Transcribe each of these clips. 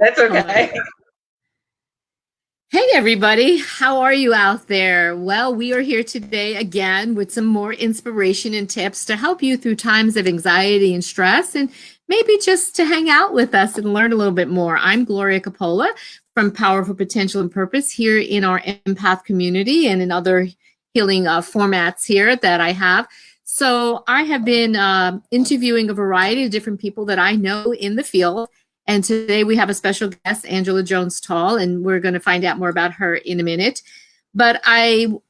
That's Oh my okay. God. Hey, everybody. How are you out there? Well, we are here today again with some more inspiration and tips to help you through times of anxiety and stress, and maybe just to hang out with us and learn a little bit more. I'm Gloria Coppola from Powerful Potential and Purpose here in our empath community and in other healing formats here that I have. So, I have been interviewing a variety of different people that I know in the field, and today we have a special guest, Angela Jones-Taul, and we're going to find out more about her in a minute. But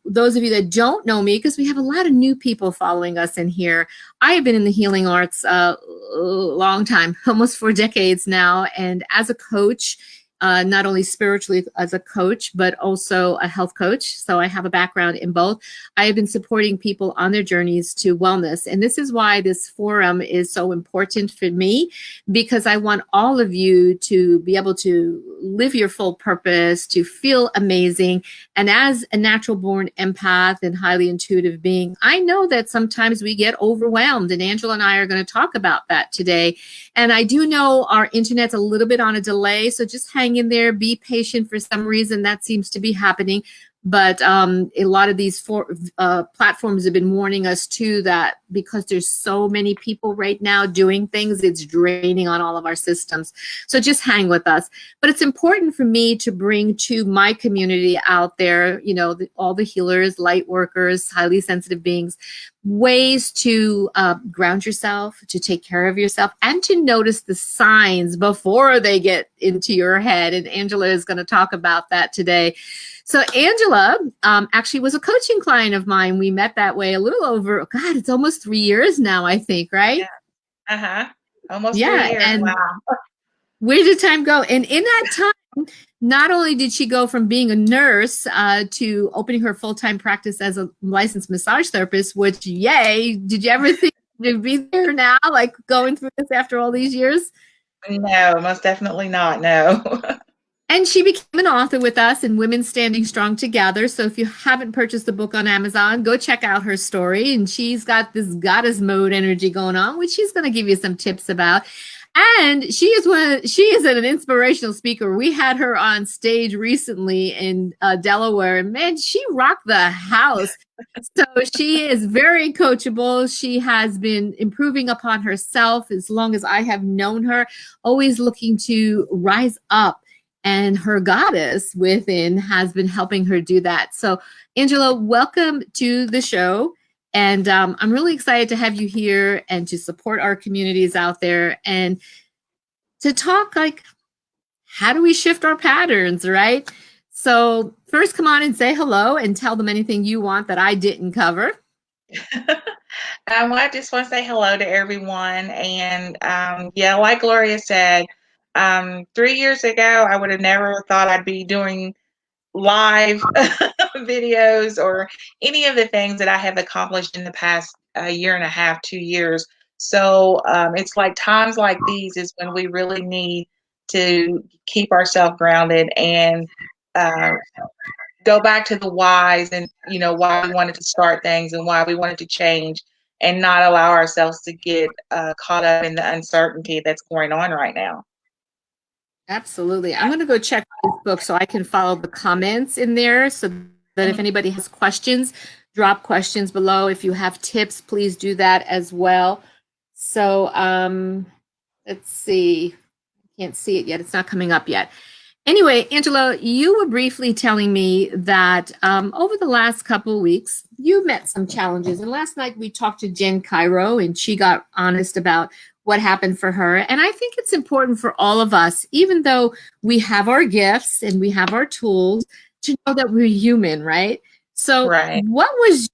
those of you that don't know me, because we have a lot of new people following us in here, I have been in the healing arts a long time, almost 4 decades now. And as a coach, not only spiritually as a coach, but also a health coach. So I have a background in both. I have been supporting people on their journeys to wellness. And this is why this forum is so important for me, because I want all of you to be able to live your full purpose, to feel amazing. And as a natural born empath and highly intuitive being, I know that sometimes we get overwhelmed. And Angela and I are going to talk about that today. And I do know our internet's a little bit on a delay, so just hang in there, be patient. For some reason, that seems to be happening. But a lot of these platforms have been warning us too that because there's so many people right now doing things, it's draining on all of our systems. So just hang with us. But it's important for me to bring to my community out there, all the healers, light workers, highly sensitive beings, ways to ground yourself, to take care of yourself, and to notice the signs before they get into your head. And Angela is going to talk about that today. So Angela actually was a coaching client of mine. We met that way a little over, God, it's almost 3 years now, I think, Yeah. right? Uh-huh. Almost three Yeah. years. And Wow. where did time go? And in that time, not only did she go from being a nurse to opening her full-time practice as a licensed massage therapist, which, yay, did you ever think to be there now, like going through this after all these years? No, most definitely not. No. And she became an author with us in Women Standing Strong Together. So if you haven't purchased the book on Amazon, go check out her story. And she's got this goddess mode energy going on, which she's going to give you some tips about. And she is an inspirational speaker. We had her on stage recently in Delaware, and man, she rocked the house. So she is very coachable. She has been improving upon herself as long as I have known her, always looking to rise up, and her goddess within has been helping her do that. So, Angela, welcome to the show. And I'm really excited to have you here and to support our communities out there and to talk like, how do we shift our patterns, right? So, first, come on and say hello and tell them anything you want that I didn't cover. Well, I just want to say hello to everyone. And yeah, like Gloria said, 3 years ago, I would have never thought I'd be doing live videos or any of the things that I have accomplished in the past year and a half, 2 years. So it's like times like these is when we really need to keep ourselves grounded and uh, go back to the whys and why we wanted to start things and why we wanted to change and not allow ourselves to get caught up in the uncertainty that's going on right now. Absolutely. I'm going to go check Facebook so I can follow the comments in there so that if Mhm. anybody has questions, drop questions below. If you have tips, please do that as well. So let's see. I can't see it yet. It's not coming up yet. Anyway, Angela, you were briefly telling me that over the last couple of weeks, you met some challenges. And last night we talked to Jen Cairo, and she got honest about what happened for her. And I think it's important for all of us, even though we have our gifts and we have our tools, to know that we're human, right? So, Right. what was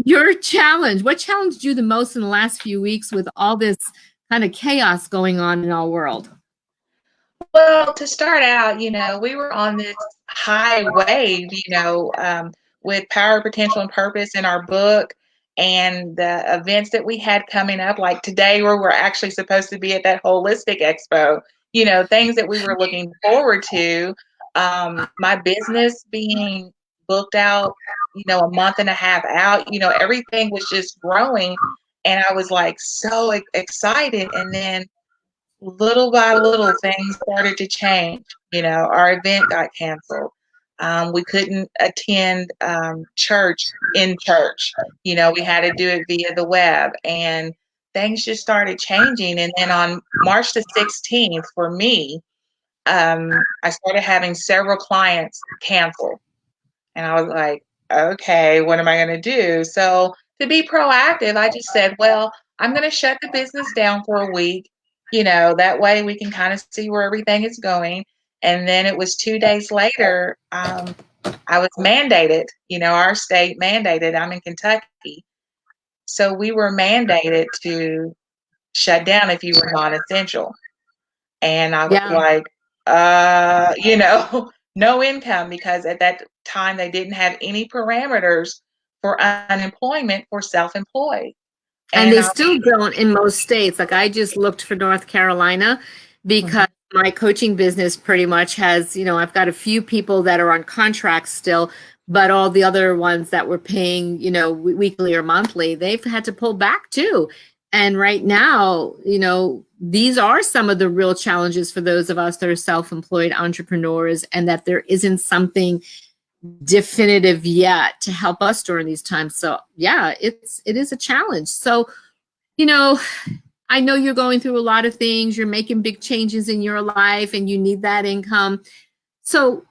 your challenge? What challenged you the most in the last few weeks with all this kind of chaos going on in our world? Well, to start out, we were on this high wave, with power, potential, and purpose in our book and the events that we had coming up, like today, where we're actually supposed to be at that holistic expo, things that we were looking forward to. My business being booked out, a month and a half out, everything was just growing. And I was like so excited. And then little by little, things started to change. Our event got canceled. We couldn't attend church in church. We had to do it via the web, and things just started changing. And then on March the 16th, for me, I started having several clients cancel. And I was like, okay, what am I going to do? So to be proactive, I just said, well, I'm going to shut the business down for a week. That way we can kind of see where everything is going. And then it was 2 days later, I was mandated, our state mandated, I'm in Kentucky. So we were mandated to shut down if you were non essential. And I was Yeah. like, no income, because at that time they didn't have any parameters for unemployment for self-employed. And And they still don't in most states. Like I just looked for North Carolina because Mhm. my coaching business pretty much has, I've got a few people that are on contracts still, but all the other ones that were paying, weekly or monthly, they've had to pull back too. And right now, these are some of the real challenges for those of us that are self-employed entrepreneurs, and that there isn't something definitive yet to help us during these times. So yeah, it is a challenge. So, you know, I know you're going through a lot of things, you're making big changes in your life and you need that income. So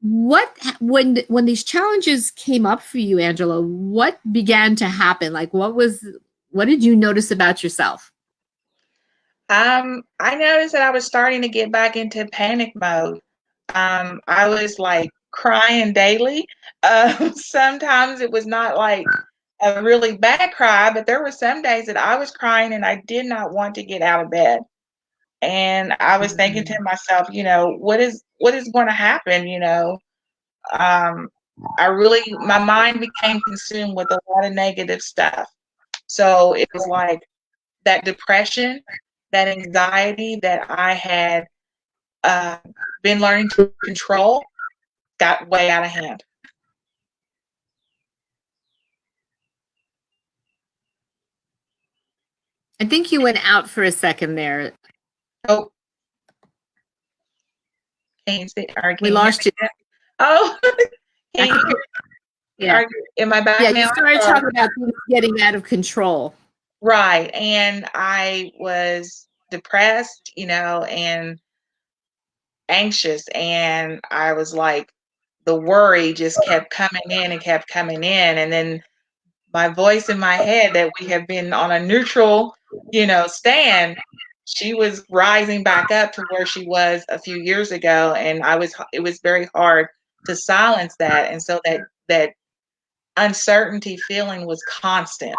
what when these challenges came up for you, Angela, what began to happen? Like what did you notice about yourself? I noticed that I was starting to get back into panic mode. I was like crying daily. Sometimes it was not like a really bad cry, but there were some days that I was crying and I did not want to get out of bed. And I was thinking to myself, what is going to happen? Um, my mind became consumed with a lot of negative stuff. So it was like that depression, that anxiety that I had uh, been learning to control got way out of hand. I think you went out for a second there. Oh, can you see, or We can you hear lost you. me? Oh, I can you think hear? yeah. Am I Yeah, back you now? started Sorry. talking about things getting out of control. Right. And I was depressed, and anxious. And I was like, the worry just kept coming in and kept coming in. And then my voice in my head, that we have been on a neutral, stand, she was rising back up to where she was a few years ago. And it was very hard to silence that. And so that uncertainty feeling was constant.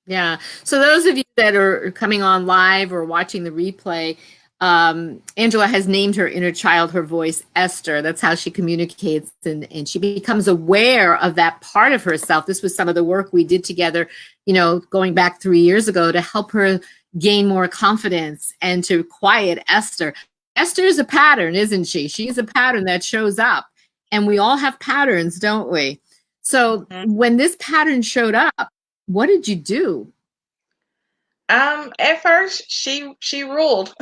Yeah. So those of you that are coming on live or watching the replay, Angela has named her inner child, her voice, Esther. That's how she communicates, and she becomes aware of that part of herself. This was some of the work we did together, going back 3 years ago to help her gain more confidence and to quiet Esther. Esther is a pattern, isn't she? She's a pattern that shows up, and we all have patterns, don't we? So Mhm. when this pattern showed up, what did you do? At first she ruled.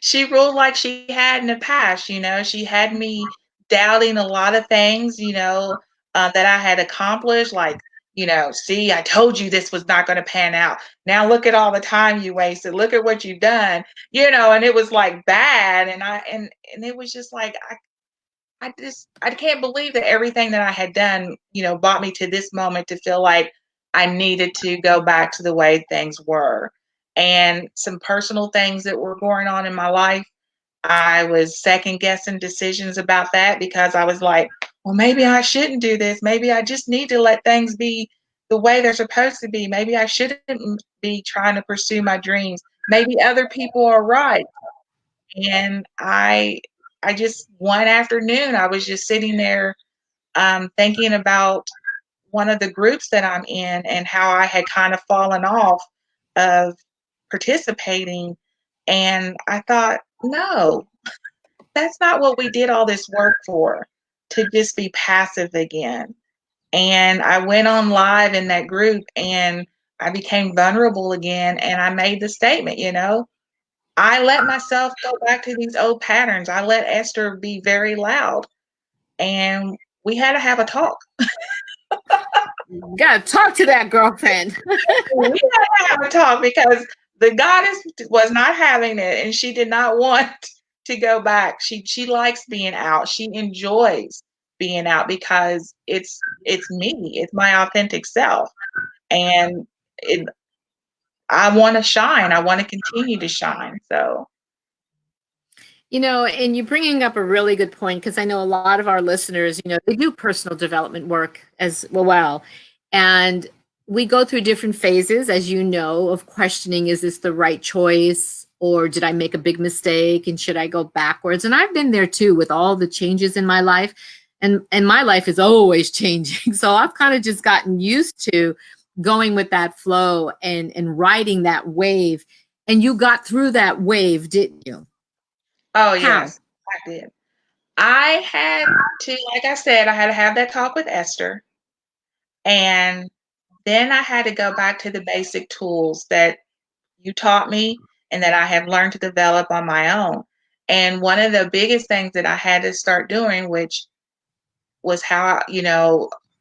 She ruled like she had in the past. She had me doubting a lot of things, that I had accomplished. Like, see, I told you this was not going to pan out. Now look at all the time you wasted. Look at what you've done, and it was like bad. And it was just like, I can't believe that everything that I had done, brought me to this moment to feel like I needed to go back to the way things were. And some personal things that were going on in my life, I was second guessing decisions about that, because I was like, well, maybe I shouldn't do this. Maybe I just need to let things be the way they're supposed to be. Maybe I shouldn't be trying to pursue my dreams. Maybe other people are right. And I just, one afternoon, I was just sitting there, thinking about one of the groups that I'm in and how I had kind of fallen off of participating. And I thought, no, that's not what we did all this work for, to just be passive again. And I went on live in that group and I became vulnerable again. And I made the statement, I let myself go back to these old patterns. I let Esther be very loud, and we had to have a talk. Gotta talk to that girlfriend. We had to have a talk because the goddess was not having it, and she did not want to go back. She likes being out. She enjoys being out because it's me. It's my authentic self, and it, I want to shine. I want to continue to shine. So, And you're bringing up a really good point because I know a lot of our listeners, they do personal development work as well. And we go through different phases, as you know, of questioning, is this the right choice? Or did I make a big mistake? And should I go backwards? And I've been there too with all the changes in my life. And my life is always changing. So I've kind of just gotten used to going with that flow and riding that wave. And you got through that wave, didn't you? oh How? yes, I did. I had to, like I said, I had to have that talk with Esther, and then I had to go back to the basic tools that you taught me and that I have learned to develop on my own. And one of the biggest things that I had to start doing, which was how,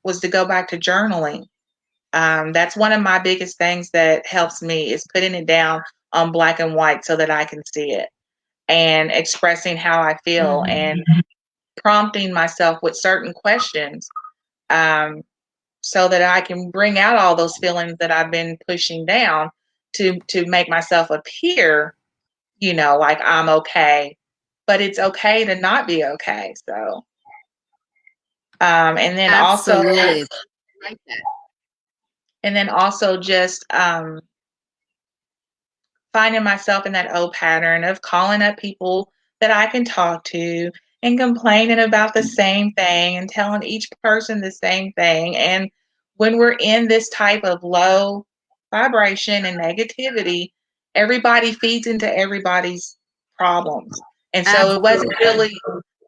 was to go back to journaling. That's one of my biggest things that helps me is putting it down on black and white so that I can see it and expressing how I feel Mhm. and prompting myself with certain questions, um, so that I can bring out all those feelings that I've been pushing down to make myself appear, like I'm okay, but it's okay to not be okay. So, and then also, Absolutely. Like that. just finding myself in that old pattern of calling up people that I can talk to and complaining about the same thing and telling each person the same thing. And when we're in this type of low vibration and negativity, everybody feeds into everybody's problems. And so Absolutely.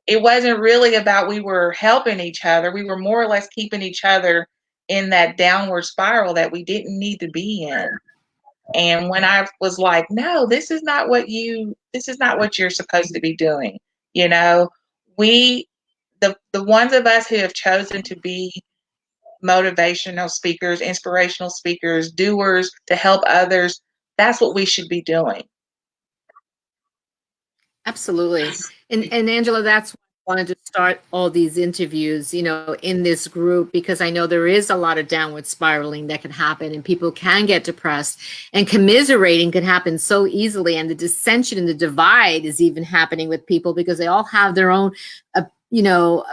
it wasn't really about we were helping each other. We were more or less keeping each other in that downward spiral that we didn't need to be in. And when I was like, no, this is not what you're supposed to be doing. You know, we, the ones of us who have chosen to be motivational speakers, inspirational speakers, doers to help others, that's what we should be doing. Absolutely. And Angela, that's why I wanted to start all these interviews, in this group, because I know there is a lot of downward spiraling that can happen and people can get depressed, and commiserating can happen so easily. And the dissension and the divide is even happening with people because they all have their own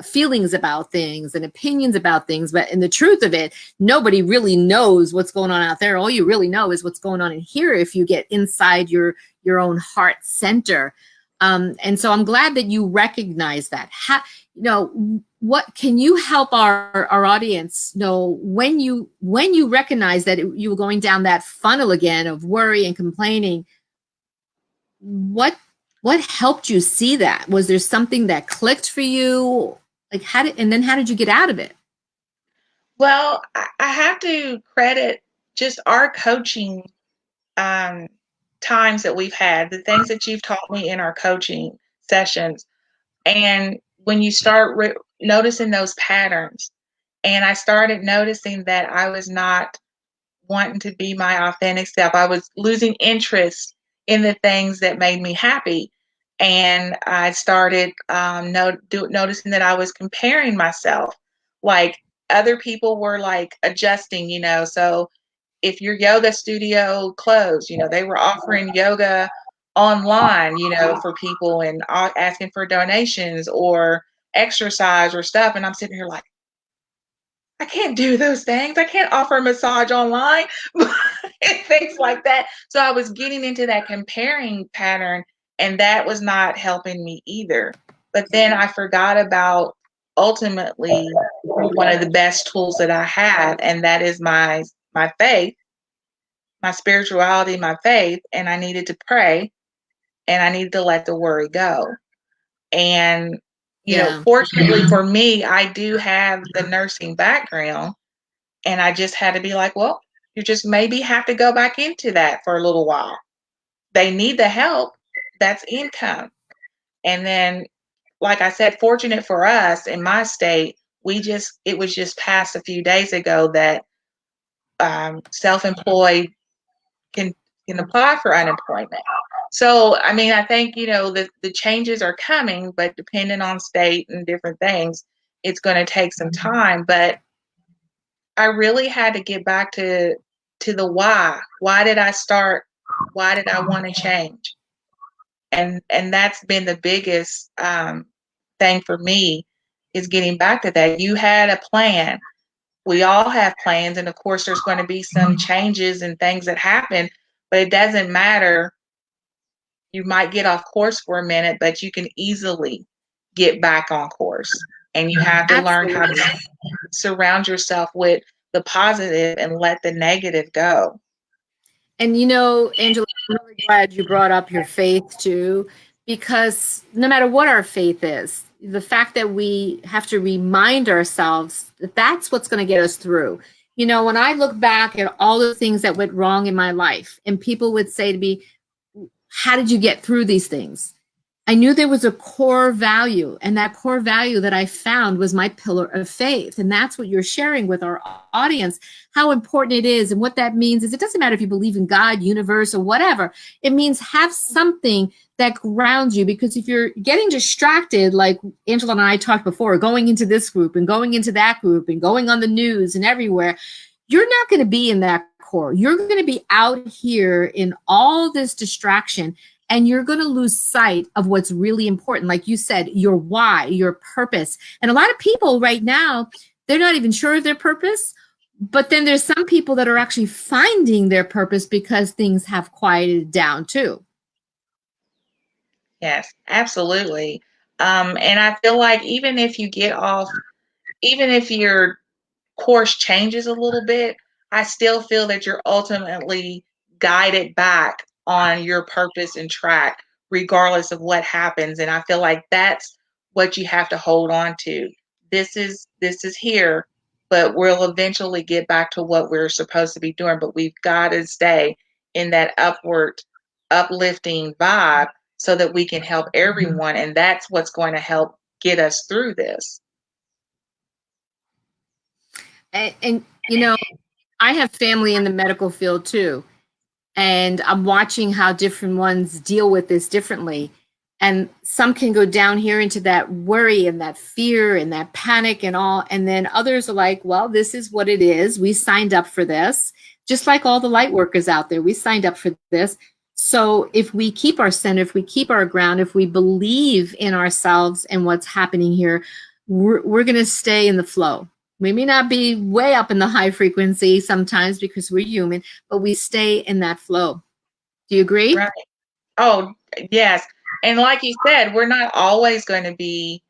feelings about things and opinions about things. But in the truth of it, nobody really knows what's going on out there. All you really know is what's going on in here if you get inside your own heart center. And so I'm glad that you recognize that. What can you help our audience know when you recognize that you were going down that funnel again of worry and complaining? What helped you see that? Was there something that clicked for you? Like how did you get out of it? Well, I have to credit just our coaching um, times that we've had, the things that you've taught me in our coaching sessions. And when you start noticing those patterns, and I started noticing that I was not wanting to be my authentic self, I was losing interest in the things that made me happy. And I started noticing that I was comparing myself. Like other people were like adjusting, so if your yoga studio closed, they were offering yoga online, for people and asking for donations or exercise or stuff. And I'm sitting here like, I can't do those things. I can't offer a massage online and things like that. So I was getting into that comparing pattern, and that was not helping me either. But then I forgot about ultimately one of the best tools that I have, and that is my faith, my spirituality, my faith, and I needed to pray and I needed to let the worry go. And, Yeah. fortunately for me, I do have the nursing background, and I just had to be like, well, you just maybe have to go back into that for a little while. They need the help. that's income. And then, like I said, fortunate for us in my state, it was just passed a few days ago that self-employed can can apply for unemployment. So, I mean, I think, the changes are coming, but depending on state and different things, it's going to take some time. But I really had to get back to the why. Why did I start? Why did I want to change? And that's been the biggest thing for me, is getting back to that. You had a plan. We all have plans, and of course, there's going to be some changes and things that happen, but it doesn't matter. You might get off course for a minute, but you can easily get back on course. And you have to learn how Absolutely. to surround yourself with the positive and let the negative go. And Angela, I'm really glad you brought up your faith too, because no matter what our faith is, the fact that we have to remind ourselves that that's what's going to get us through. When I look back at all the things that went wrong in my life, and people would say to me, how did you get through these things? I knew there was a core value, and that core value that I found was my pillar of faith. And that's what you're sharing with our audience, how important it is. And what that means is it doesn't matter if you believe in God, universe, or whatever. It means have something that grounds you, because if you're getting distracted, like Angela and I talked before, going into this group and going into that group and going on the news and everywhere, you're not going to be in that core. You're going to be out here in all this distraction, and you're going to lose sight of what's really important. Like you said, your why, your purpose. And a lot of people right now, they're not even sure of their purpose. But then there's some people that are actually finding their purpose because things have quieted down too. Yes, absolutely. And I feel like even if your course changes a little bit, I still feel that you're ultimately guided back on your purpose and track, regardless of what happens. And I feel like that's what you have to hold on to. This is here, but we'll eventually get back to what we're supposed to be doing. But we've got to stay in that uplifting vibe so that we can help everyone. And that's what's going to help get us through this. And I have family in the medical field too. And I'm watching how different ones deal with this differently. And some can go down here into that worry and that fear and that panic and all. And then others are like, well, this is what it is. We signed up for this, just like all the light workers out there. We signed up for this. So if we keep our center, if we keep our ground, if we believe in ourselves and what's happening here, we're going to stay in the flow. We may not be way up in the high frequency sometimes because we're human, but we stay in that flow. Do you agree? Right. Oh, yes. And like you said, we're not always going to be,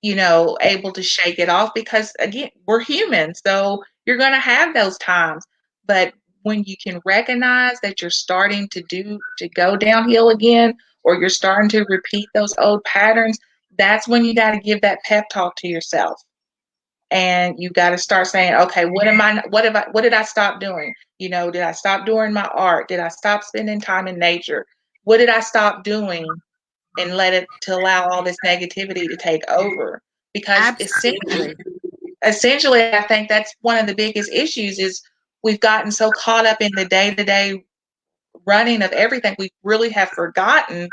able to shake it off, because again, we're human. So you're going to have those times. But when you can recognize that you're starting to go downhill again, or you're starting to repeat those old patterns, that's when you got to give that pep talk to yourself. And you got to start saying, okay, what did I stop doing? Did I stop doing my art? Did I stop spending time in nature? What did I stop doing, and let it to allow all this negativity to take over? Because Absolutely. essentially, I think that's one of the biggest issues, is we've gotten so caught up in the day-to-day running of everything, we really have forgotten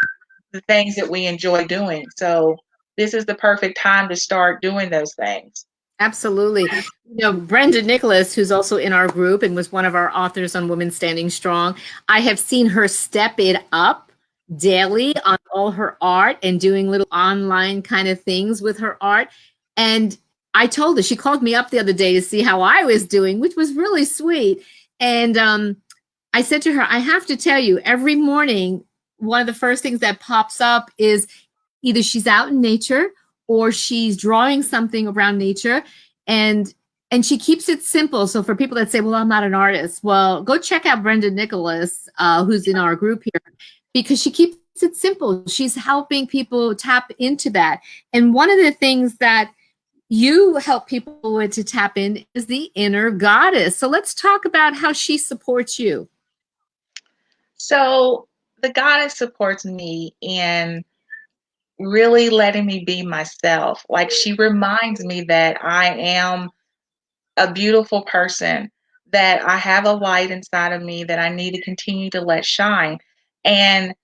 the things that we enjoy doing. So this is the perfect time to start doing those things. Absolutely. Brenda Nicholas, who's also in our group and was one of our authors on Women Standing Strong, I have seen her step it up daily on all her art and doing little online kind of things with her art. And I told her, she called me up the other day to see how I was doing, which was really sweet. And I said to her, I have to tell you, every morning, one of the first things that pops up is either she's out in nature or she's drawing something around nature, and she keeps it simple. So for people that say, well, I'm not an artist, well, go check out Brenda Nicholas, who's in our group here, because she keeps it simple. She's helping people tap into that. And one of the things that you help people with to tap in is the inner goddess. So let's talk about how she supports you. So the goddess supports me in really letting me be myself. Like she reminds me that I am a beautiful person, that I have a light inside of me that I need to continue to let shine. And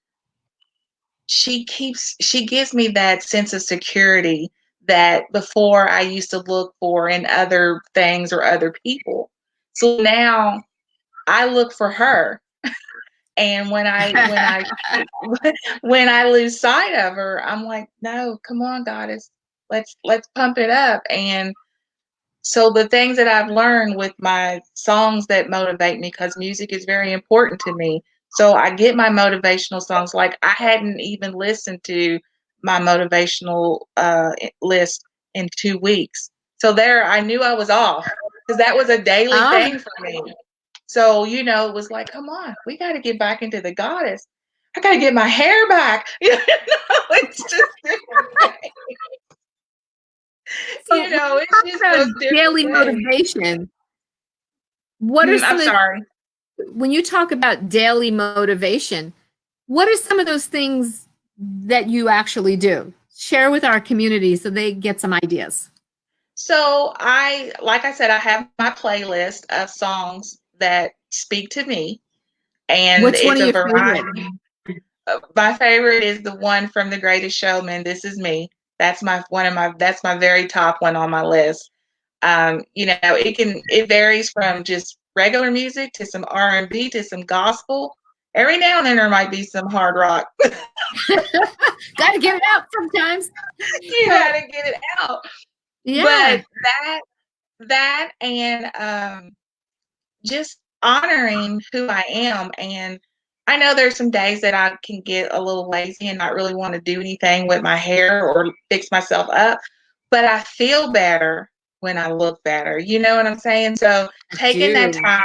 she gives me that sense of security that before I used to look for in other things or other people. So now I look for her. And when I lose sight of her, I'm like, no, come on, goddess, let's pump it up. And so the things that I've learned with my songs that motivate me, because music is very important to me. So I get my motivational songs. Like I hadn't even listened to my motivational list in 2 weeks. So there, I knew I was off because that was a daily Ah, thing for me. So, it was like, come on, we got to get back into the goddess. I got to get my hair back. It's just different things. so when you It's talk just about those different daily things. motivation, what are I'm some of sorry. when you talk about daily motivation, what are some of those things that you actually do? Share with our community so they get some ideas. So like I said, I have my playlist of songs that speak to me, and What's one it's of a your favorite? variety. My favorite is the one from The Greatest Showman. This Is Me. That's my very top one on my list. It varies from just regular music to some R&B to some gospel. Every now and then there might be some hard rock. Got to get it out sometimes. You got to get it out. Yeah. But that and just honoring who I am. And I know there's some days that I can get a little lazy and not really want to do anything with my hair or fix myself up, but I feel better when I look better. You know what I'm saying? So I taking that do. time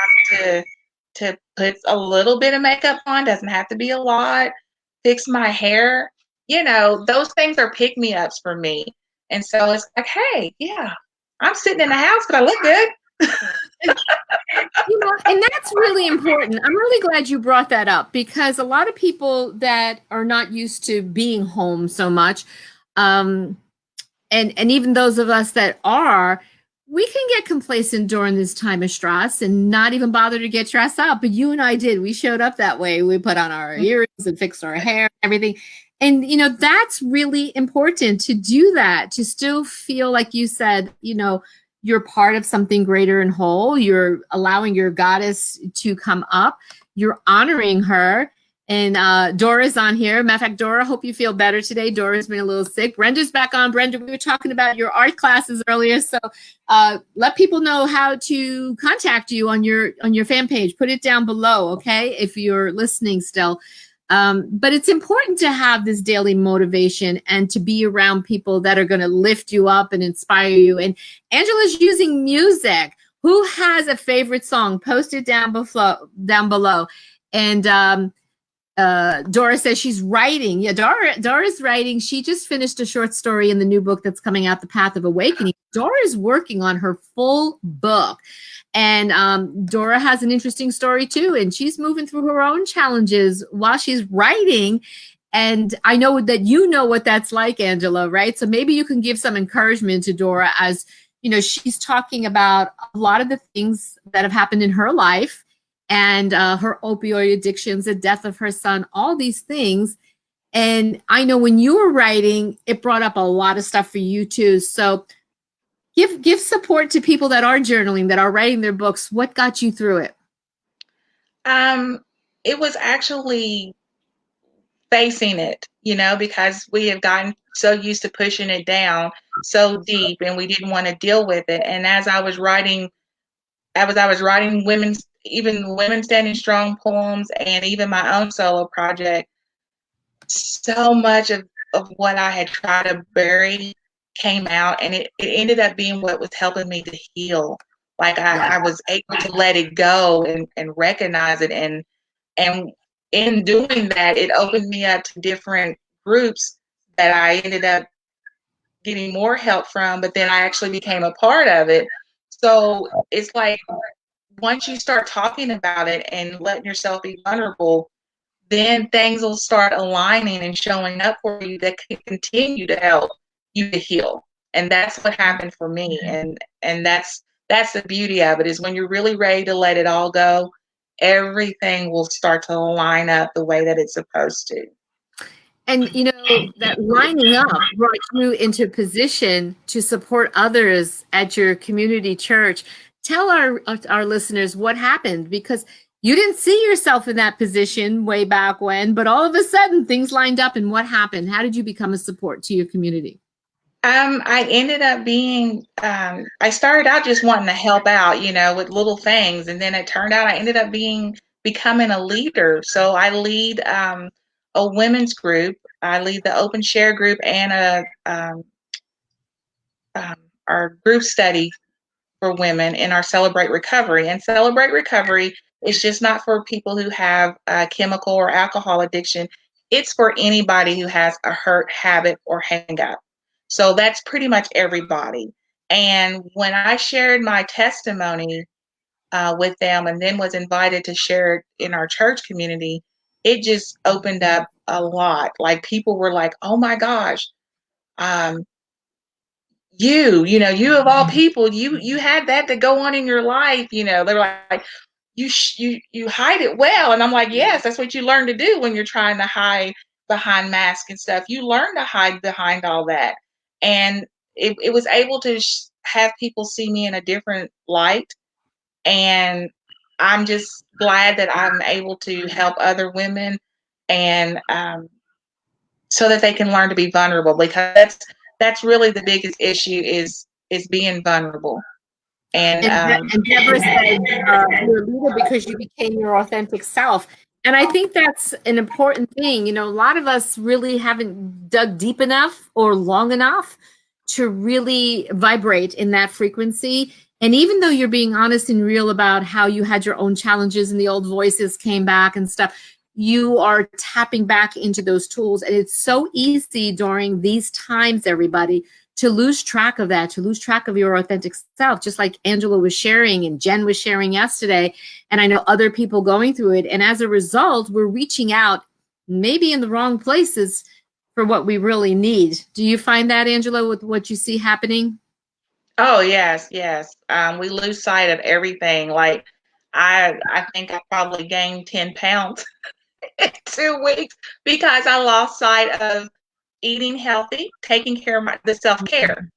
to put a little bit of makeup on, doesn't have to be a lot, fix my hair, those things are pick me ups for me. And so it's like, hey, yeah, I'm sitting in the house, but I look good. And that's really important. I'm really glad you brought that up because a lot of people that are not used to being home so much, um, and even those of us that are, we can get complacent during this time of stress and not even bother to get dressed up. But you and I did. We showed up that way. We put on our earrings and fixed our hair and everything. And that's really important to do that, to still feel like you said, you're part of something greater and whole. You're allowing your goddess to come up. You're honoring her. And Dora's on here. Matter of fact, Dora, hope you feel better today. Dora's been a little sick. Brenda's back on. Brenda, we were talking about your art classes earlier. So let people know how to contact you on your fan page. Put it down below, okay, if you're listening still. But it's important to have this daily motivation and to be around people that are going to lift you up and inspire you. And Angela's using music. Who has a favorite song? Post it down below. And Dora says she's writing. Yeah, Dora's writing. She just finished a short story in the new book that's coming out, The Path of Awakening. Dora's working on her full book. And Dora has an interesting story too. And she's moving through her own challenges while she's writing. And I know that you know what that's like, Angela, right? So maybe you can give some encouragement to Dora as, she's talking about a lot of the things that have happened in her life and her opioid addictions, the death of her son, all these things. And I know when you were writing, it brought up a lot of stuff for you too. So give support to people that are journaling, that are writing their books. What got you through it? Um, it was actually facing it, because we have gotten so used to pushing it down so deep and we didn't want to deal with it. And as I was writing, I was writing women standing strong poems and even my own solo project, so much of what I had tried to bury came out, and it ended up being what was helping me to heal. Like Yeah. I was able to let it go and recognize it, and in doing that, it opened me up to different groups that I ended up getting more help from, but then I actually became a part of it. So it's like once you start talking about it and letting yourself be vulnerable, then things will start aligning and showing up for you that can continue to help you to heal. And that's what happened for me. And that's the beauty of it, is when you're really ready to let it all go, everything will start to line up the way that it's supposed to. And that lining up brought you into position to support others at your community church. Tell our listeners what happened, because you didn't see yourself in that position way back when, but all of a sudden things lined up. And what happened? How did you become a support to your community? I ended up being, I started out just wanting to help out, with little things. And then it turned out I ended up becoming a leader. So I lead a women's group. I lead the open share group and um, our group study for women in our Celebrate Recovery. And Celebrate Recovery is just not for people who have a chemical or alcohol addiction. It's for anybody who has a hurt, habit, or hang up. So that's pretty much everybody. And when I shared my testimony with them and then was invited to share it in our church community, it just opened up a lot. Like people were like, oh my gosh, um, you of all people, you had that to go on in your life. They're like, you hide it well. And I'm like, yes, that's what you learn to do when you're trying to hide behind masks and stuff. You learn to hide behind all that. And it was able to have people see me in a different light. And I'm just glad that I'm able to help other women, and so that they can learn to be vulnerable, because that's really the biggest issue, is being vulnerable. And And Deborah said, you're a leader because you became your authentic self. And I think that's an important thing. A lot of us really haven't dug deep enough or long enough to really vibrate in that frequency. And even though you're being honest and real about how you had your own challenges and the old voices came back and stuff, you are tapping back into those tools. And it's so easy during these times, everybody, to lose track of that, to lose track of your authentic self, just like Angela was sharing and Jen was sharing yesterday. And I know other people going through it. And as a result, we're reaching out maybe in the wrong places for what we really need. Do you find that, Angela, with what you see happening? oh yes, yes. We lose sight of everything. Like I think I probably gained 10 pounds in 2 weeks because I lost sight of eating healthy, taking care of the self-care.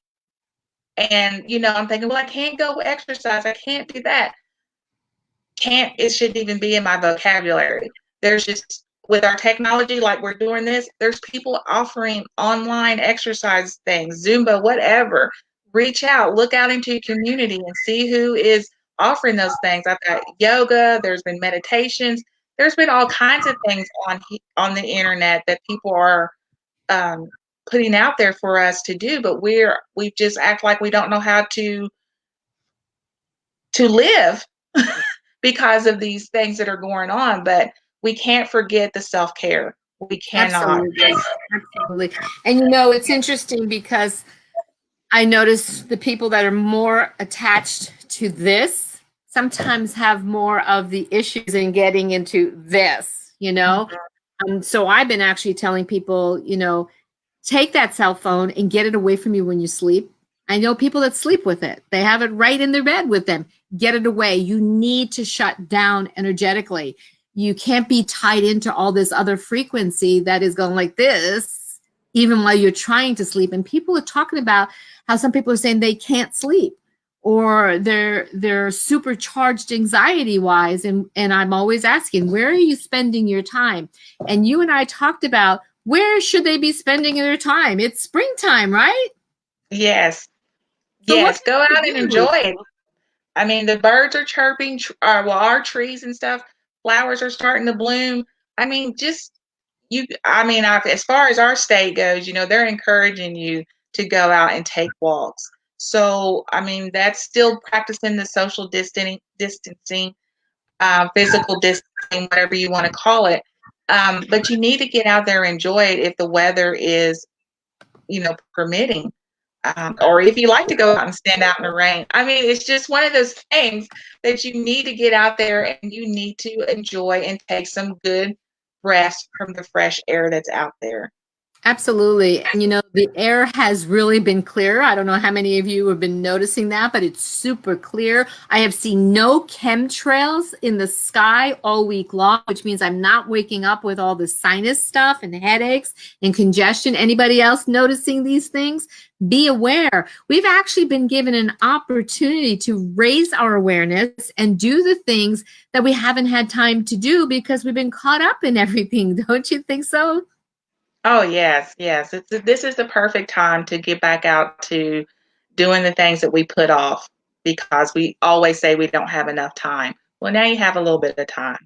And I'm thinking, well, I can't go exercise, I can't do that. Can't It shouldn't even be in my vocabulary. There's just, with our technology, like we're doing this, there's people offering online exercise things, Zumba, whatever. Reach out, look out into your community and see who is offering those things. I've got yoga, there's been meditations, there's been all kinds of things on the internet that people are um, putting out there for us to do, but we just act like we don't know how to live because of these things that are going on. But we can't forget the self-care. We cannot. Absolutely. Absolutely. And it's interesting because I notice the people that are more attached to this sometimes have more of the issues in getting into this. So I've been actually telling people, take that cell phone and get it away from you when you sleep. I know people that sleep with it. They have it right in their bed with them. Get it away. You need to shut down energetically. You can't be tied into all this other frequency that is going like this, even while you're trying to sleep. And people are talking about how some people are saying they can't sleep, or they're supercharged anxiety wise. And I'm always asking, where are you spending your time? And you and I talked about, where should they be spending their time? It's springtime, right? Yes, So what yes. can Go out and you do? enjoy it. I mean, the birds are chirping, well, our trees and stuff, flowers are starting to bloom. I mean, just I mean, as far as our state goes, they're encouraging you to go out and take walks. So, I mean, that's still practicing the social distancing, physical distancing, whatever you want to call it. But you need to get out there and enjoy it if the weather is, permitting. Or if you like to go out and stand out in the rain. I mean, it's just one of those things that you need to get out there and you need to enjoy and take some good rest from the fresh air that's out there. Absolutely. And the air has really been clear. I don't know how many of you have been noticing that, but it's super clear. I have seen no chemtrails in the sky all week long, which means I'm not waking up with all the sinus stuff and headaches and congestion. Anybody else noticing these things? Be aware. We've actually been given an opportunity to raise our awareness and do the things that we haven't had time to do because we've been caught up in everything. Don't you think so? Oh, yes, yes. This is the perfect time to get back out to doing the things that we put off because we always say we don't have enough time. Well, now you have a little bit of time.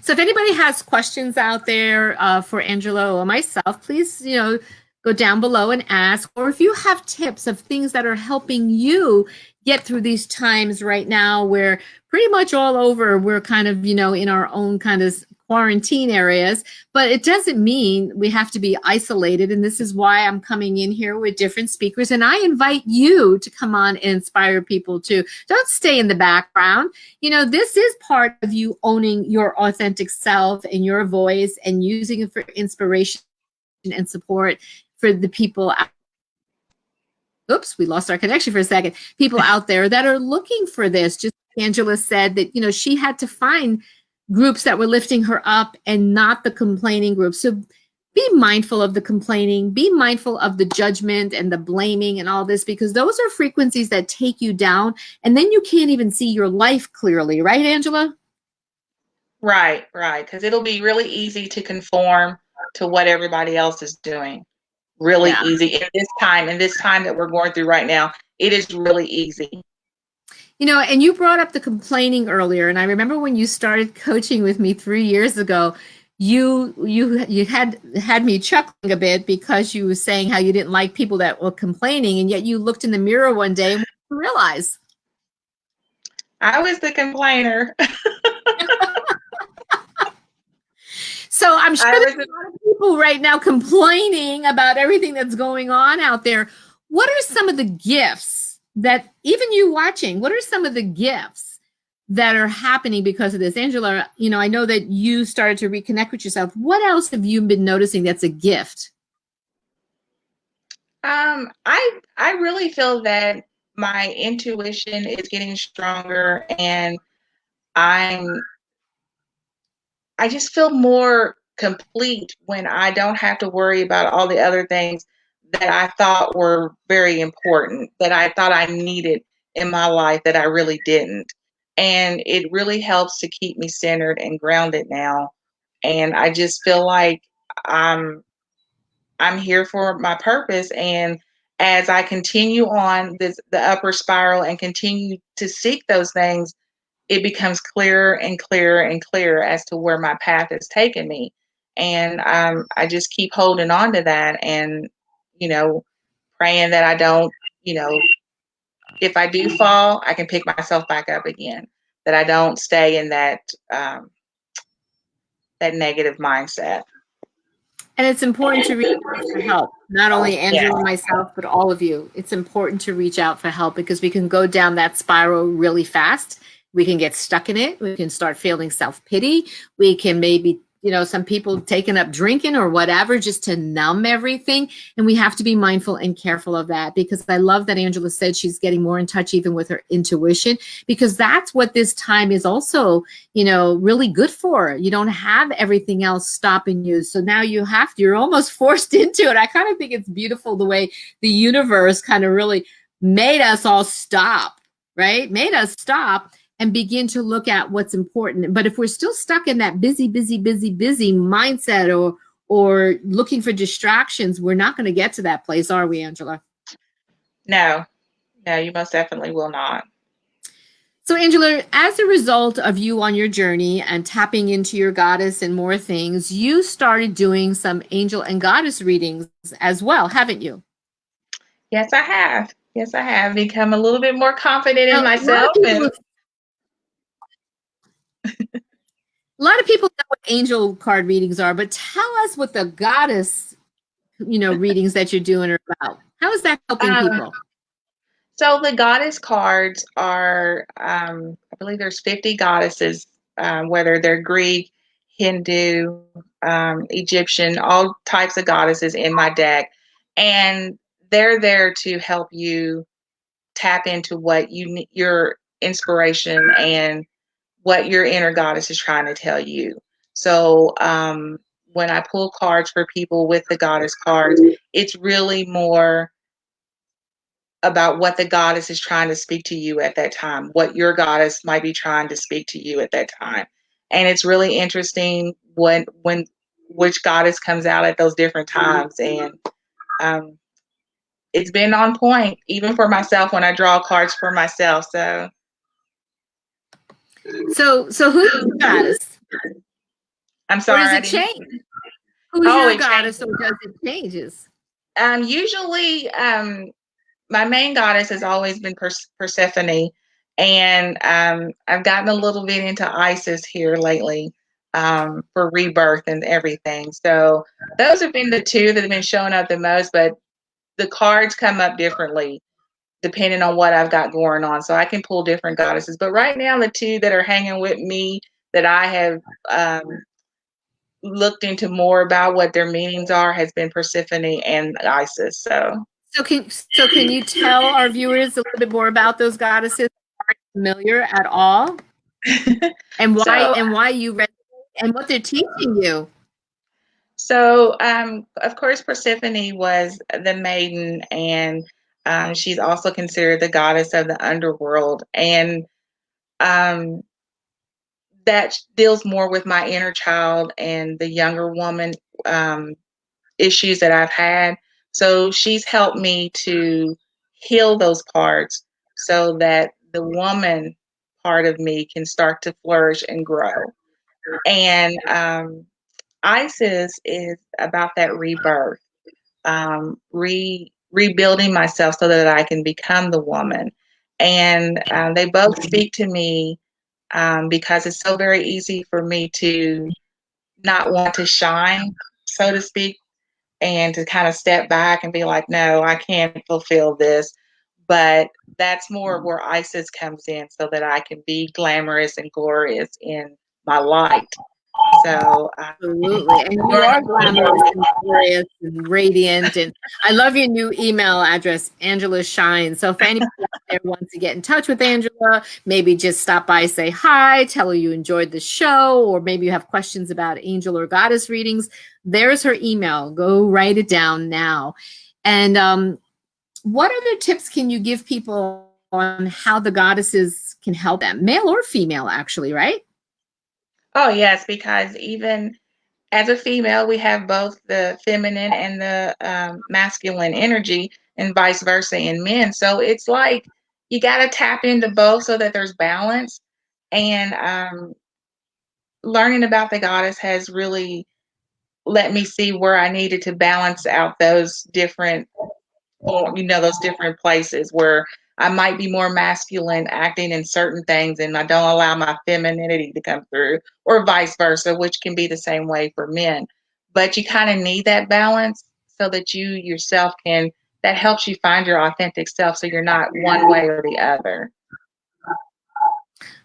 So if anybody has questions out there for Angela or myself, please, go down below and ask. Or if you have tips of things that are helping you get through these times right now where pretty much all over we're kind of, in our own kind of quarantine areas, but it doesn't mean we have to be isolated. And this is why I'm coming in here with different speakers. And I invite you to come on and inspire people too. Don't stay in the background. This is part of you owning your authentic self and your voice and using it for inspiration and support for the people. Oops, we lost our connection for a second. People out there that are looking for this. Just like Angela said that, she had to find groups that were lifting her up and not the complaining groups. So be mindful of the complaining, be mindful of the judgment and the blaming and all this, because those are frequencies that take you down and then you can't even see your life clearly. Right, Angela? Right, right. Because it'll be really easy to conform to what everybody else is doing. Really Yeah. easy in this time that we're going through right now. It is really easy. And you brought up the complaining earlier, and I remember when you started coaching with me 3 years ago, you had me chuckling a bit because you were saying how you didn't like people that were complaining, and yet you looked in the mirror one day and realized. I was the complainer. So I'm sure I there's was a lot of people right now complaining about everything that's going on out there. What are some of the gifts that even you watching, what are some of the gifts that are happening because of this? Angela, I know that you started to reconnect with yourself. What else have you been noticing that's a gift? I really feel that my intuition is getting stronger and I'm I just feel more complete when I don't have to worry about all the other things that I thought were very important, that I thought I needed in my life that I really didn't. And it really helps to keep me centered and grounded now. And I just feel like I'm I'm here for my purpose. And as I continue on the upward spiral and continue to seek those things, it becomes clearer and clearer and clearer as to where my path has taken me. And I just keep holding on to that and, you know, praying that I don't, you know, if I do fall, I can pick myself back up again, that I don't stay in um, that negative mindset. And it's important to reach out for help. Not only Yes. Angela and myself, but all of you. It's important to reach out for help because we can go down that spiral really fast. We can get stuck in it. We can start feeling self pity. We can maybe, some people taking up drinking or whatever just to numb everything. And we have to be mindful and careful of that because I love that Angela said she's getting more in touch even with her intuition because that's what this time is also really good for. You don't have everything else stopping you. So now you're almost forced into it. I kind of think it's beautiful the way the universe kind of really made us all stop, right? Made us stop and begin to look at what's important. But if we're still stuck in that busy, busy, busy, busy mindset or looking for distractions, we're not going to get to that place, are we, Angela? No, no, you most definitely will not. So, Angela, as a result of you on your journey and tapping into your goddess and more things, you started doing some angel and goddess readings as well, haven't you? Yes, I have. Yes, I have become a little bit more confident in Now, myself. And a lot of people know what angel card readings are, but tell us what the goddess, readings that you're doing are about. How is that helping um, people? so the goddess cards are, I believe there's 50 goddesses whether they're Greek, Hindu, Egyptian, all types of goddesses in my deck. And they're there to help you tap into what your inspiration and what your inner goddess is trying to tell you. So when I pull cards for people with the goddess cards, it's really more about what the goddess is trying to speak to you at that time, what your goddess might be trying to speak to you at that time. And it's really interesting when which goddess comes out at those different times. And um, it's been on point, even for myself when I draw cards for myself. So who's your goddess? I'm Or does sorry, I it didn't. change? Who's Oh, your it goddess, changes. or does it changes? Usually, my main goddess has always been Persephone, and I've gotten a little bit into Isis here lately for rebirth and everything. So those have been the two that have been showing up the most, but the cards come up differently depending on what I've got going on. So I can pull different goddesses. But right now, the two that are hanging with me that I have looked into more about what their meanings are has been Persephone and Isis. So So can you tell our viewers a little bit more about those goddesses? Aren't familiar at all, and why so and why you read and what they're teaching you? So, of course, Persephone was the maiden, and she's also considered the goddess of the underworld. And um, that deals more with my inner child and the younger woman um, issues that I've had. So, she's helped me to heal those parts so that the woman part of me can start to flourish and grow. And Isis is about that rebirth, rebuilding myself so that I can become the woman. And they both speak to me because it's so very easy for me to not want to shine, so to speak, and to kind of step back and be like, no, I can't fulfill this. But that's more where Isis comes in so that I can be glamorous and glorious in my light. So Absolutely. And you during are the glamorous and glorious and radiant. And I love your new email address, Angela Shine. So if anybody out there wants to get in touch with Angela, maybe just stop by, say hi, tell her you enjoyed the show, or maybe you have questions about angel or goddess readings, there's her email. Go write it down now. And what other tips can you give people on how the goddesses can help them, male or female, actually, right? Oh, yes, because even as a female, we have both the feminine and the masculine energy, and vice versa in men. So it's like you got to tap into both so that there's balance. And learning about the goddess has really let me see where I needed to balance out those different, those different places where I might be more masculine acting in certain things and I don't allow my femininity to come through, or vice versa, which can be the same way for men. But you kind of need that balance so that you yourself that helps you find your authentic self so you're not one way or the other.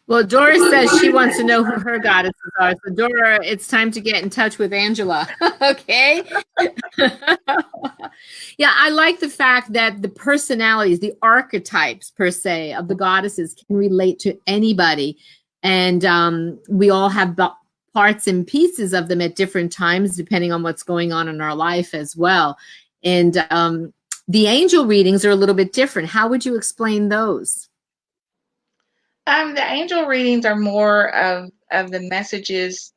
Well, Doris says she wants to know who her goddesses are. So, Dora, it's time to get in touch with Angela. Okay. Yeah, I like the fact that the personalities, the archetypes per se of the goddesses can relate to anybody. And we all have parts and pieces of them at different times, depending on what's going on in our life as well. And the angel readings are a little bit different. How would you explain those? The angel readings are more of the messages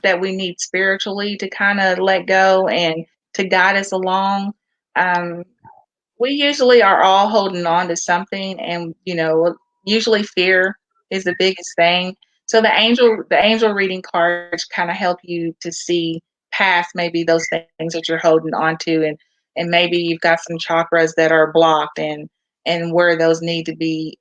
that we need spiritually to kind of let go and to guide us along. Um, we usually are all holding on to something, and usually fear is the biggest thing. So the angel reading cards kind of help you to see past maybe those things that you're holding on to, and maybe you've got some chakras that are blocked, and where those need to be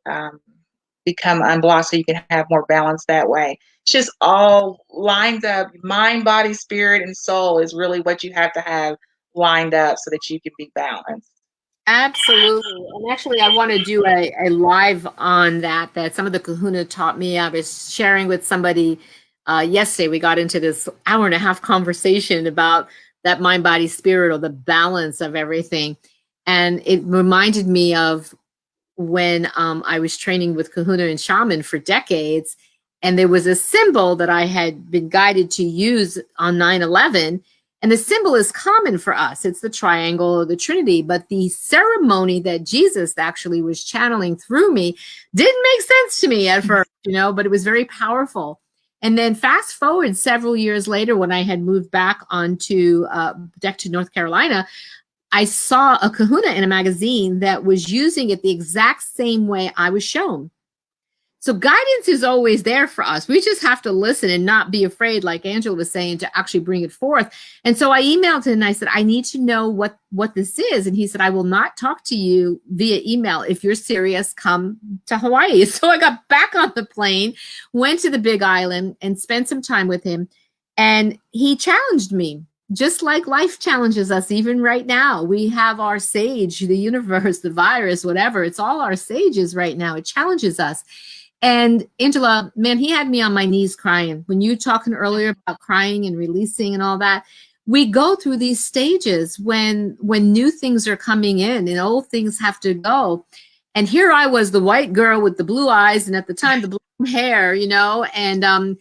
become unblocked so you can have more balance that way. It's just all lines up. Mind, body, spirit, and soul is really what you have to have lined up so that you can be balanced. Absolutely. And actually, I want to do a live on that, that some of the kahuna taught me. I was sharing with somebody yesterday. We got into this hour and a half conversation about that mind, body, spirit, or the balance of everything. And it reminded me of when I was training with kahuna and shaman for decades. And there was a symbol that I had been guided to use on 9/11. And the symbol is common for us. It's the triangle or the Trinity. But the ceremony that Jesus actually was channeling through me didn't make sense to me at first, but it was very powerful. And then fast forward several years later, when I had moved back onto back to North Carolina, I saw a kahuna in a magazine that was using it the exact same way I was shown. So guidance is always there for us. We just have to listen and not be afraid, like Angela was saying, to actually bring it forth. And so I emailed him and I said, I need to know what this is. And he said, I will not talk to you via email. If you're serious, come to Hawaii. So I got back on the plane, went to the Big Island and spent some time with him. And he challenged me. Just like life challenges us, even right now, we have our sage, the universe, the virus, whatever. It's all our sages right now. It challenges us. And Angela, man, he had me on my knees crying. When you were talking earlier about crying and releasing and all that, we go through these stages when new things are coming in and old things have to go. And here I was, the white girl with the blue eyes, and at the time the blonde hair, and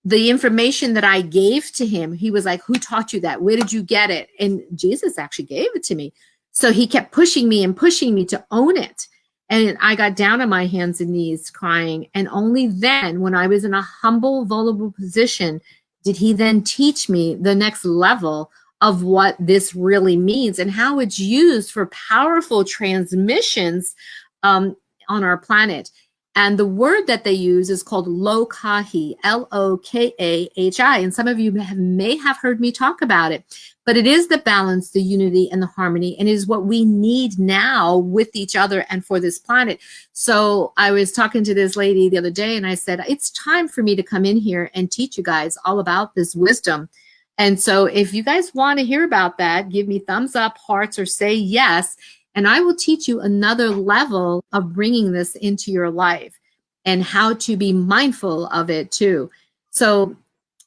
the information that I gave to him, he was like, who taught you that? Where did you get it? And Jesus actually gave it to me. So he kept pushing me and pushing me to own it. And I got down on my hands and knees crying. And only then, when I was in a humble, vulnerable position, did he then teach me the next level of what this really means and how it's used for powerful transmissions on our planet. And the word that they use is called lokahi, Lokahi. And some of you may have heard me talk about it, but it is the balance, the unity, and the harmony, and it is what we need now with each other and for this planet. So I was talking to this lady the other day, and I said, it's time for me to come in here and teach you guys all about this wisdom. And so if you guys want to hear about that, give me thumbs up, hearts, or say yes. And I will teach you another level of bringing this into your life and how to be mindful of it too. So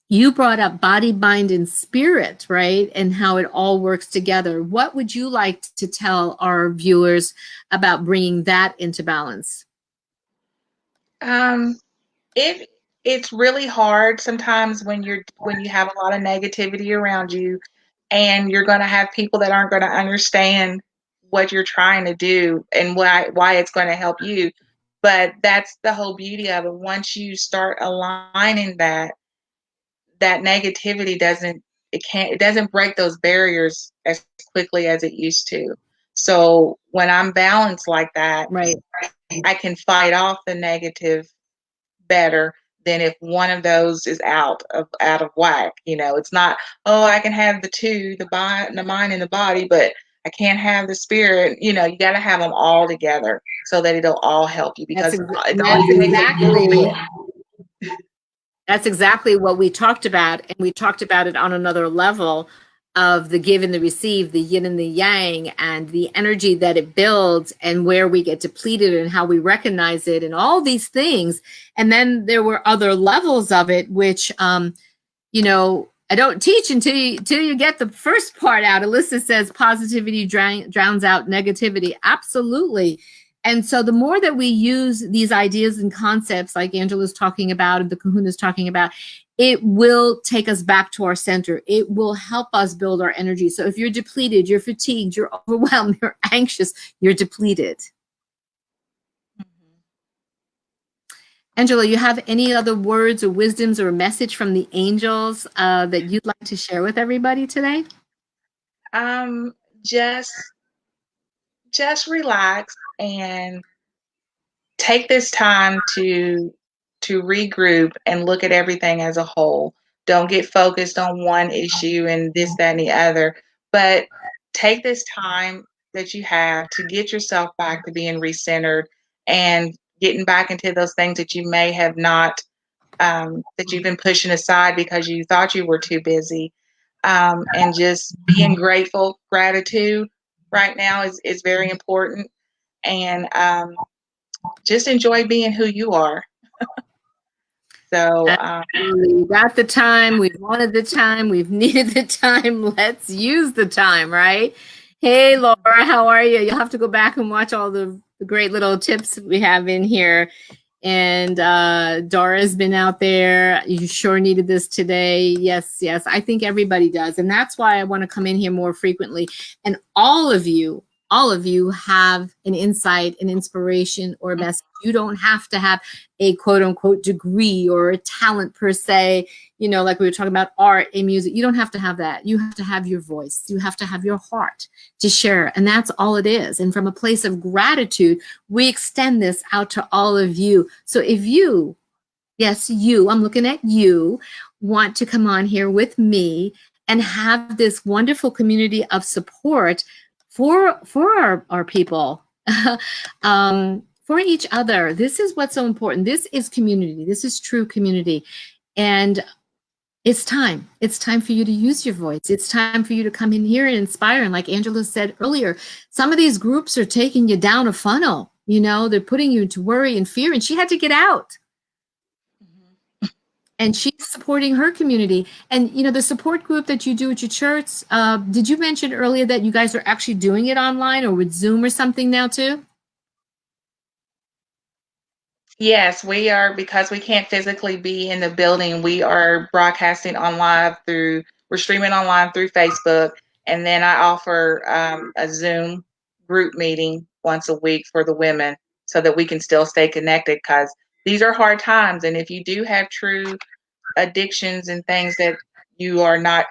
you brought up body, mind, and spirit, right? And how it all works together. What would you like to tell our viewers about bringing that into balance? Um, it it's really hard sometimes when you have a lot of negativity around you, and you're going to have people that aren't going to understand what you're trying to do and why it's going to help you. But that's the whole beauty of it. Once you start aligning that negativity it doesn't break those barriers as quickly as it used to. So when I'm balanced like that, Right. I can fight off the negative better than if one of those is out of whack. It's not, oh, I can have the two, the mind and the body, but I can't have the spirit. You got to have them all together so that it'll all help you, That's because ex- it that's only takes a little exactly bit. That's exactly what we talked about. And we talked about it on another level of the give and the receive, the yin and the yang, and the energy that it builds, and where we get depleted and how we recognize it, and all these things. And then there were other levels of it, which, I don't teach until you get the first part out. Alyssa says positivity drowns out negativity. Absolutely. And so the more that we use these ideas and concepts like Angela's talking about and the Kahuna's talking about, it will take us back to our center. It will help us build our energy. So if you're depleted, you're fatigued, you're overwhelmed, you're anxious, you're depleted. Angela, you have any other words or wisdoms or a message from the angels that you'd like to share with everybody today? Um, just relax and take this time to regroup and look at everything as a whole. Don't get focused on one issue and this, that, and the other, but take this time that you have to get yourself back to being recentered and getting back into those things that you may have not, that you've been pushing aside because you thought you were too busy, and just being grateful, gratitude. right now is very important. And just enjoy being who you are. So, Absolutely. We got the time. We've wanted the time. We've needed the time. Let's use the time, right? Hey, Laura, how are you? You'll have to go back and watch all the great little tips we have in here. And Dora's been out there. You sure needed this today. Yes, yes. I think everybody does. And that's why I want to come in here more frequently. And all of you have an insight, an inspiration, or a message. You don't have to have a quote unquote degree or a talent per se, you know, like we were talking about art and music. You don't have to have that. You have to have your voice. You have to have your heart to share. And that's all it is. And from a place of gratitude, we extend this out to all of you. So if you, yes, you, I'm looking at you, want to come on here with me and have this wonderful community of support for our people, for each other. This is what's so important. This is community. This is true community. And it's time. It's time for you to use your voice. It's time for you to come in here and inspire. And like Angela said earlier, some of these groups are taking you down a funnel. You know, they're putting you into worry and fear, and she had to get out. And she's supporting her community. And, you know, the support group that you do at your church, did you mention earlier that you guys are actually doing it online or with Zoom or something now too? yes, we are, because we can't physically be in the building. We are broadcasting we're streaming online through Facebook. And then I offer a Zoom group meeting once a week for the women so that we can still stay connected, because these are hard times. And if you do have true addictions and things that you are not,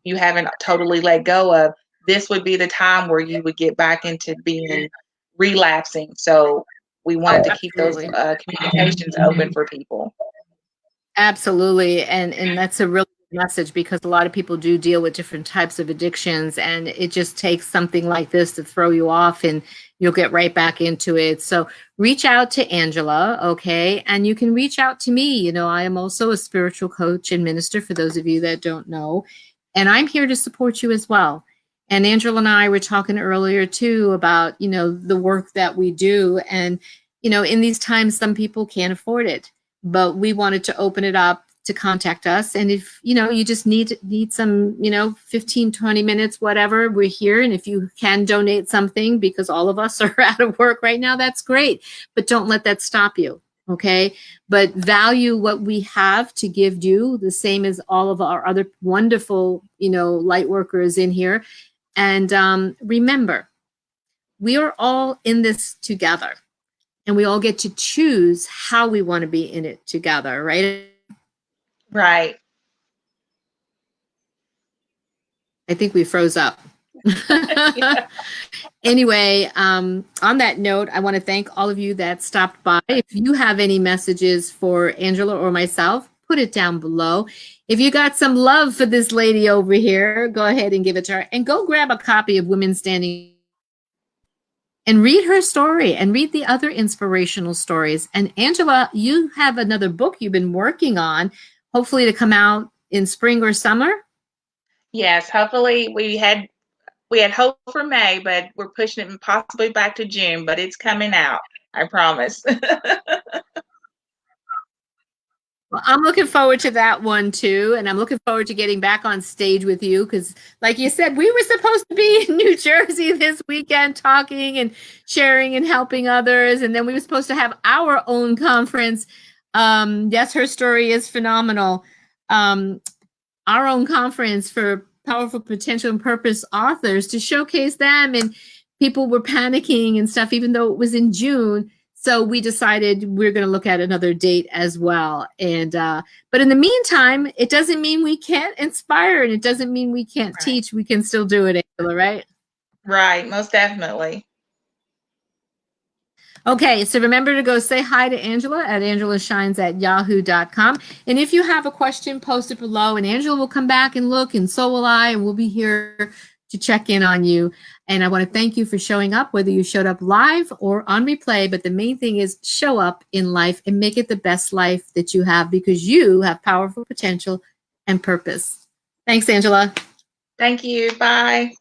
you haven't totally let go of, this would be the time where you would get back into being relapsing. So we wanted to keep those Absolutely. communications open for people. Absolutely. And that's a really good message because a lot of people do deal with different types of addictions, and it just takes something like this to throw you off and you'll get right back into it. So reach out to Angela, okay? And you can reach out to me. You know, I am also a spiritual coach and minister for those of you that don't know, and I'm here to support you as well. And Angela and I were talking earlier too about, you know, the work that we do. And, you know, in these times, some people can't afford it, but we wanted to open it up to contact us. And if, you know, you just need some, you know, 15, 20 minutes, whatever, we're here. And if you can donate something, because all of us are out of work right now, that's great. But don't let that stop you. Okay. But value what we have to give you, the same as all of our other wonderful, you know, light workers in here. And remember, we are all in this together, and we all get to choose how we want to be in it together, right? Right. I think we froze up. Yeah. Anyway, on that note, I want to thank all of you that stopped by. If you have any messages for Angela or myself, put it down below. If you got some love for this lady over here, go ahead and give it to her. And go grab a copy of Women Standing and read her story and read the other inspirational stories. And Angela, you have another book you've been working on, hopefully to come out in spring or summer. Yes, hopefully we had hope for May, but we're pushing it possibly back to June, but it's coming out. I promise. Well, I'm looking forward to that one too. And I'm looking forward to getting back on stage with you because, like you said, we were supposed to be in New Jersey this weekend talking and sharing and helping others. And then we were supposed to have our own conference. Yes, her story is phenomenal. Um, our own conference for powerful potential and purpose authors to showcase them, and people were panicking and stuff even though it was in June. So we decided we're going to look at another date as well. And but in the meantime, it doesn't mean we can't inspire, and it doesn't mean we can't Right. teach. We can still do it, Angela, right? Right, most definitely. Okay, so remember to go say hi to Angela at angelashines@yahoo.com. And if you have a question, post it below, and Angela will come back and look, and so will I, and we'll be here to check in on you. And I want to thank you for showing up, whether you showed up live or on replay. But the main thing is show up in life and make it the best life that you have, because you have powerful potential and purpose. Thanks, Angela. Thank you. Bye.